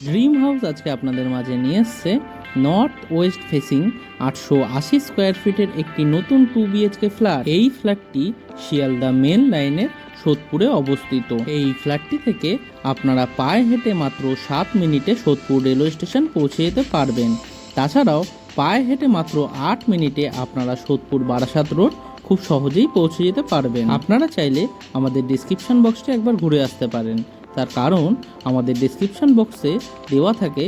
Dream house আজকে আপনাদের মাঝে নিয়ে এসছে নর্থ ওয়েস্ট ফেসিং 880 স্কোয়ার ফিটের একটি নতুন 2 BHK ফ্ল্যাট। এই ফ্ল্যাটটি শিয়ালদা মেন লাইনের সোদপুরে অবস্থিত। এই ফ্ল্যাটটি থেকে আপনারা পায়ে হেঁটে মাত্র 7 মিনিটে সোদপুর রেলওয়ে স্টেশন পৌঁছে যেতে পারবেন। তাছাড়াও পায়ে হেঁটে মাত্র 8 মিনিটে আপনারা সোদপুর বারাসাত রোড খুব সহজেই পৌঁছে যেতে পারবেন। আপনারা চাইলে আমাদের ডিসক্রিপশন বক্সটা একবার ঘুরে আসতে পারেন, তার কারণ আমাদের ডেসক্রিপশন বক্সে দেওয়া থাকে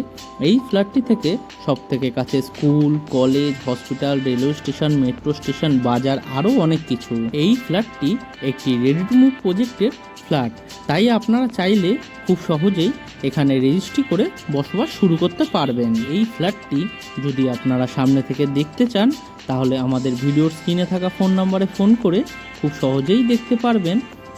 এই ফ্ল্যাটটি থেকে সবথেকে কাছে school, college, hospital, railway station, metro station, বাজার আরও অনেক কিছু। এই ফ্ল্যাটটি একটি রেডি টু মুভ প্রজেক্টের ফ্ল্যাট, তাই আপনারা চাইলে খুব সহজেই এখানে রেজিস্ট্রি করে বসবাস শুরু করতে পারবেন। এই ফ্ল্যাটটি যদি আপনারা সামনে থেকে দেখতে চান তাহলে আমাদের ভিডিওর স্ক্রিনে থাকা ফোন নম্বরে ফোন করে খুব সহজেই দেখতে পারবেন।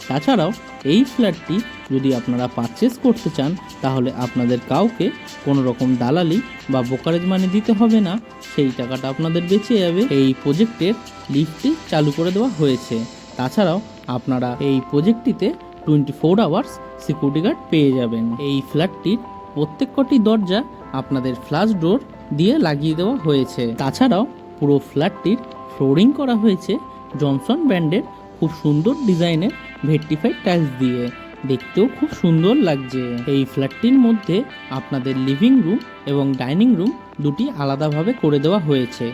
তাছাড়াও এই ফ্ল্যাটটি যদি আপনারা পারচেস করতে চান তাহলে আপনাদের কাউকে কোনো রকম দালালি বা ব্রোকারেজ মানি দিতে হবে না, সেই টাকাটা আপনাদের বেঁচে যাবে। এই প্রজেক্টের লিফটটি চালু করে দেওয়া হয়েছে। তাছাড়াও আপনারা এই প্রজেক্টটিতে 24 আওয়ার্স সিকিউরিটি গার্ড পেয়ে যাবেন। এই ফ্ল্যাটটির প্রত্যেক কটি দরজা আপনাদের ফ্ল্যাশ ডোর দিয়ে লাগিয়ে দেওয়া হয়েছে। তাছাড়াও পুরো ফ্ল্যাটটির ফ্লোরিং করা হয়েছে জনসন ব্র্যান্ডের খুব সুন্দর ডিজাইনের ভেট্রিফাইড টাইলস দিয়ে, দেখতেও খুব সুন্দর লাগছে। এই ফ্ল্যাটটির মধ্যে আপনাদের লিভিং রুম এবং ডাইনিং রুম দুটি আলাদাভাবে করে দেওয়া হয়েছে।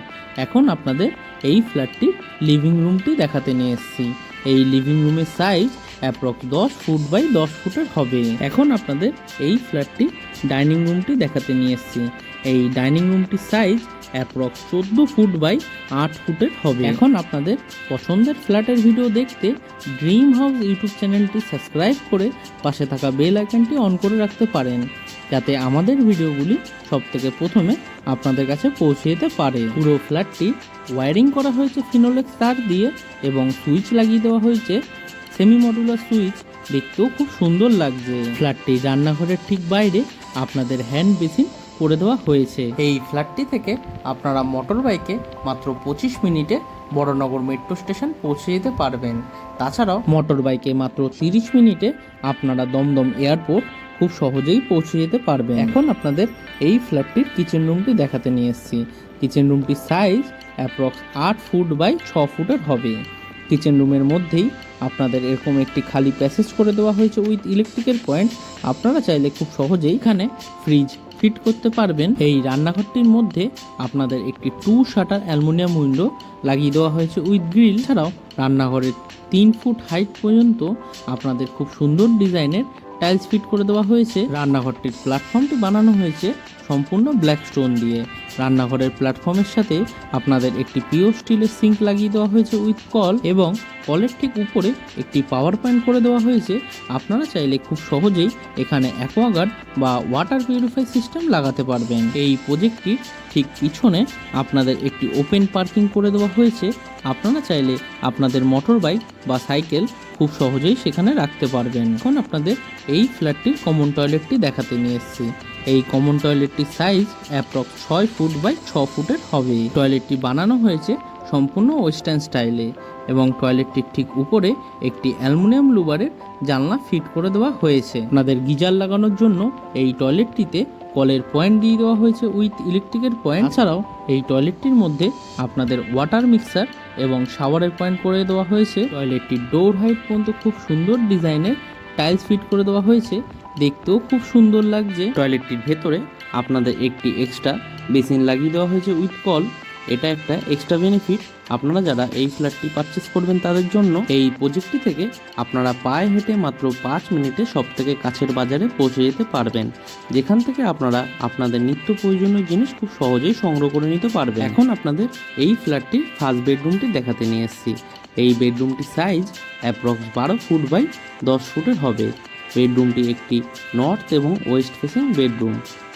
এখন আপনাদের এই ফ্ল্যাটটির লিভিং রুমটি দেখাতে নিয়ে এসেছি। এই লিভিং রুমের সাইজ অ্যাপ্রক্স 10 ফুট বাই 10 ফুটের হবে। এখন আপনাদের এই ফ্ল্যাটটির ডাইনিং রুমটি দেখাতে নিয়ে এসেছি। এই ডাইনিং রুমটির সাইজ অ্যাপ্রক্স 14 ফুট বাই 8 ফুটের হবে। এখন আপনাদের পছন্দের ফ্ল্যাটের ভিডিও দেখতে ড্রিম হাউস ইউটিউব চ্যানেলটি সাবস্ক্রাইব করে পাশে থাকা বেল আইকনটি অন করে রাখতে পারেন, যাতে আমাদের ভিডিওগুলি সবথেকে প্রথমে আপনাদের কাছে পৌঁছে যেতে পারে। পুরো ফ্ল্যাটটি ওয়্যারিং করা হয়েছে ফিনোলেক্স তার দিয়ে এবং সুইচ লাগিয়ে দেওয়া হয়েছে সেমি মডুলার সুইচ, দেখতেও খুব সুন্দর লাগছে। ফ্ল্যাটটি রান্নাঘরের ঠিক বাইরে আপনাদের হ্যান্ড বেসিন করে দেওয়া হয়েছে। এই ফ্ল্যাটটি থেকে আপনারা মোটর বাইকে মাত্র 25 মিনিটে বড়নগর মেট্রো স্টেশন পৌঁছে যেতে পারবেন। তাছাড়াও মোটর বাইকে মাত্র 30 মিনিটে আপনারা দমদম এয়ারপোর্ট খুব সহজেই পৌঁছে যেতে পারবেন। এখন আপনাদের এই ফ্ল্যাটটির কিচেন রুমটি দেখাতে নিয়ে এসেছি। কিচেন রুমটির সাইজ অ্যাপ্রক্স 8 ফুট বাই 6 ফুটের হবে। কিচেন রুমের মধ্যেই আপনাদের এরকম একটি খালি প্যাসেজ করে দেওয়া হয়েছে উইথ ইলেকট্রিকের পয়েন্ট। আপনারা চাইলে খুব সহজেই এখানে ফ্রিজ ফিট করতে পারবেন। এই রান্নাঘরটির মধ্যে আপনাদের একটি 2 শাটার অ্যালুমিনিয়াম উইন্ডো লাগিয়ে দেওয়া হয়েছে উইথ গ্রিল। ছাড়াও রান্নাঘরের 3 ফুট হাইট পর্যন্ত আপনাদের খুব সুন্দর ডিজাইনের টাইলস ফিট করে দেওয়া হয়েছে। রান্নাঘরটির প্ল্যাটফর্মটি বানানো হয়েছে সম্পূর্ণ ব্ল্যাক স্টোন দিয়ে। রান্নাঘরের প্ল্যাটফর্মের সাথে আপনাদের একটি পিওর স্টিলের সিঙ্ক লাগিয়ে দেওয়া হয়েছে উইথ কল, এবং কলের ঠিক উপরে একটি পাওয়ার পয়েন্ট করে দেওয়া হয়েছে। আপনারা চাইলে খুব সহজেই এখানে অ্যাকোয়াগার্ড বা ওয়াটার পিউরিফাই সিস্টেম লাগাতে পারবেন। এই প্রজেক্টটির ঠিক পিছনে আপনাদের একটি ওপেন পার্কিং করে দেওয়া হয়েছে। আপনারা চাইলে আপনাদের মোটর বাইক বা সাইকেল খুব সহজেই সেখানে রাখতে পারবেন। এখন আপনাদের এই ফ্ল্যাটটির কমন টয়লেটটি দেখাতে নিয়ে এসেছি। এই কমন টয়লেটটির সাইজ অ্যাপ্রক্স 6 ফুট বাই 6 ফুটের হবে। টয়লেটটি বানানো হয়েছে সম্পূর্ণ ওয়েস্টার্ন স্টাইলে এবং টয়লেটটির ঠিক উপরে একটি অ্যালুমিনিয়াম লুবারের জানলা ফিট করে দেওয়া হয়েছে। আপনাদের গিজার লাগানোর জন্য এই টয়লেটটিতে কলের পয়েন্ট দিয়ে দেওয়া হয়েছে উইথ ইলেকট্রিকের পয়েন্ট। ছাড়াও এই টয়লেটটির মধ্যে আপনাদের ওয়াটার মিক্সার এবং শাওয়ারের পয়েন্ট করে দেওয়া হয়েছে। টয়লেটটির ডোর হাইট পর্যন্ত খুব সুন্দর ডিজাইনের টাইলস ফিট করে দেওয়া হয়েছে, দেখতেও খুব সুন্দর লাগছে। টয়লেটটির ভেতরে আপনাদের একটি এক্সট্রা বেসিন লাগিয়ে দেওয়া হয়েছে উইথ কল। এটা একটা এক্সট্রা বেনিফিট আপনারা যারা এই ফ্ল্যাটটি পারচেস করবেন তাদের জন্য। এই প্রজেক্টটি থেকে আপনারা পায়ে হেঁটে মাত্র 5 মিনিটে সবথেকে কাছের বাজারে পৌঁছে যেতে পারবেন, যেখান থেকে আপনারা আপনাদের নিত্য প্রয়োজনীয় জিনিস খুব সহজেই সংগ্রহ করে নিতে পারবেন। এখন আপনাদের এই ফ্ল্যাটটির ফার্স্ট বেডরুমটি দেখাতে নিয়ে এসেছি। এই বেডরুমটির সাইজ অ্যাপ্রক্স 12 ফুট বাই 10 ফুটের হবে। বেডরুমটি একটি নর্থ এবং ওয়েস্ট ফেসিং বেডরুম।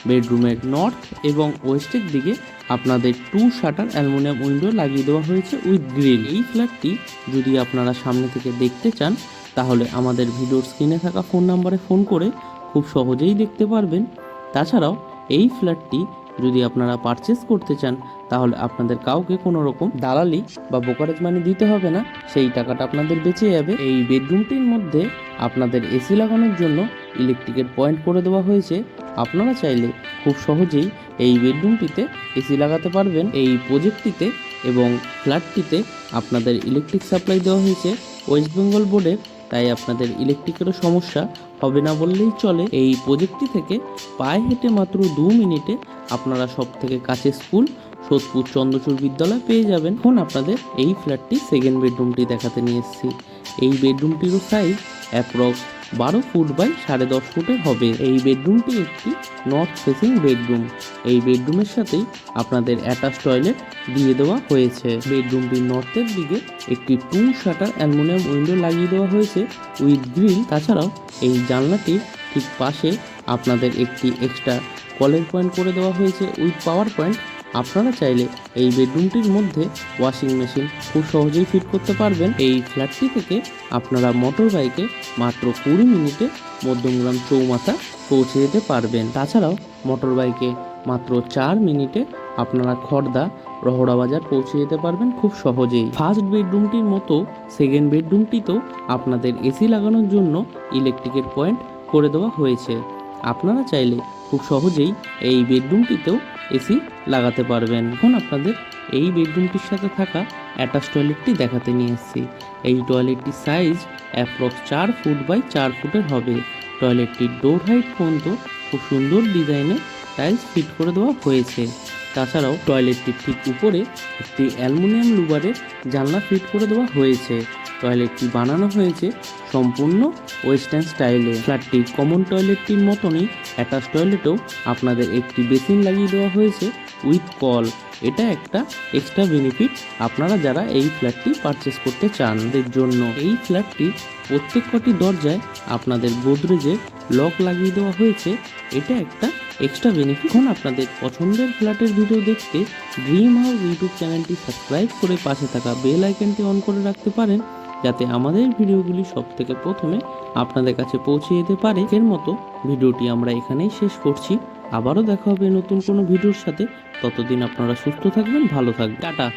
বেডরুমের নর্থ এবং ওয়েস্টের দিকে আপনাদের 2 শাটার অ্যালুমিনিয়াম উইন্ডো লাগিয়ে দেওয়া হয়েছে উইথ গ্রিল। এই ফ্ল্যাটটি যদি আপনারা সামনে থেকে দেখতে চান তাহলে আমাদের ভিডিওর স্ক্রিনে থাকা ফোন নাম্বারে ফোন করে খুব সহজেই দেখতে পারবেন। তাছাড়াও এই ফ্ল্যাটটি যদি আপনারা পারচেস করতে চান তাহলে আপনাদের কাউকে কোনো রকম দালালি বা ব্রোকারেজ মানি দিতে হবে না, সেই টাকাটা আপনাদের বেঁচে যাবে। এই বেডরুমটির মধ্যে আপনাদের এসি লাগানোর জন্য ইলেকট্রিকের পয়েন্ট করে দেওয়া হয়েছে আপনারা চাইলে খুব সহজেই এই বেডরুমটিতে এসি লাগাতে পারবেন। এই প্রজেক্টটিতে এবং ফ্ল্যাটটিতে আপনাদের ইলেকট্রিক সাপ্লাই দেওয়া হয়েছে ওয়েস্ট বেঙ্গল বোর্ডের, তাই আপনাদের ইলেকট্রিকেরও সমস্যা হবে না বললেই চলে। এই প্রজেক্টটি থেকে পায়ে হেঁটে মাত্র 2 মিনিটে আপনারা সব থেকে কাছে স্কুল সোদপুর চন্দ্রচূড় বিদ্যালয় পেয়ে যাবেন। এখন আপনাদের এই ফ্ল্যাটটি সেকেন্ড বেডরুমটি দেখাতে নিয়ে এসেছি। এই বেডরুমটিরও সাইজ অ্যাপ্রক্স 12 ফুট বাই 10.5 ফুটের হবে। এই বেডরুমটি একটি নর্থ ফেসিং বেডরুম। এই বেডরুমের সাথেই আপনাদের অ্যাটাচ টয়লেট দিয়ে দেওয়া হয়েছে। বেডরুমটির নর্থের দিকে একটি 2 শাটার অ্যালুমিনিয়াম উইন্ডো লাগিয়ে দেওয়া হয়েছে উইথ গ্রিল। তাছাড়াও এই জানলাটির ঠিক পাশে আপনাদের একটি এক্সট্রা কলের পয়েন্ট করে দেওয়া হয়েছে উইথ পাওয়ার পয়েন্ট। আপনারা চাইলে এই বেডরুমটির মধ্যে ওয়াশিং মেশিন খুব সহজেই ফিট করতে পারবেন। এই ফ্ল্যাটটি থেকে আপনারা মোটর বাইকে মাত্র 20 মিনিটে মধ্যমগ্রাম চৌমাথা পৌঁছে যেতে পারবেন। তাছাড়াও মোটর বাইকে মাত্র 4 মিনিটে আপনারা খড়দা রহড়া বাজার পৌঁছে যেতে পারবেন খুব সহজেই। ফার্স্ট বেডরুমটির মতো সেকেন্ড বেডরুমটিতেও আপনাদের এসি লাগানোর জন্য ইলেকট্রিকের পয়েন্ট করে দেওয়া হয়েছে। আপনারা চাইলে খুব সহজেই এই বেডরুমটিতেও এসি লাগাতে পারবেন। এখন আপনাদের এই বেডরুমটির সাথে থাকা অ্যাটাচ টয়লেটটি দেখাতে নিয়ে এসেছি। এই টয়লেটটির সাইজ অ্যাপ্রক্স 4 ফুট বাই 4 ফুটের হবে। টয়লেটটির ডোর হাইট পর্যন্ত খুব সুন্দর ডিজাইনে টাইলস ফিট করে দেওয়া হয়েছে। তাছাড়াও টয়লেটটির ঠিক উপরে একটি অ্যালুমিনিয়াম লুবারের জানলা ফিট করে দেওয়া হয়েছে। টয়লেটটি বানানো হয়েছে সম্পূর্ণ ওয়েস্টার্ন স্টাইলে। ফ্ল্যাটটির কমন টয়লেটটির মতনই অ্যাটাচ টয়লেটেও আপনাদের একটি বেসিন লাগিয়ে দেওয়া হয়েছে উইথ কল। এটা একটা এক্সট্রা বেনিফিট আপনারা যারা এই ফ্ল্যাটটি পারচেস করতে চান তাদের জন্য। এই ফ্ল্যাটটির প্রত্যেক কটি দরজায় আপনাদের গোদরেজের লক লাগিয়ে দেওয়া হয়েছে। এটা একটা এক্সট্রা বেনিফিট। এখন আপনাদের পছন্দের ফ্ল্যাটের ভিডিও দেখতে ড্রিম হাউস ইউটিউব চ্যানেলটি সাবস্ক্রাইব করে পাশে থাকা বেল আইকনটি অন করে রাখতে পারেন, যাতে আমাদের ভিডিওগুলি সব থেকে প্রথমে আপনাদের কাছে পৌঁছে যেতে পারে। এর মতো ভিডিওটি আমরা এখানেই শেষ করছি। আবারও দেখা হবে নতুন কোনো ভিডিওর সাথে। ততদিন আপনারা সুস্থ থাকবেন, ভালো থাকবেন। টাটা।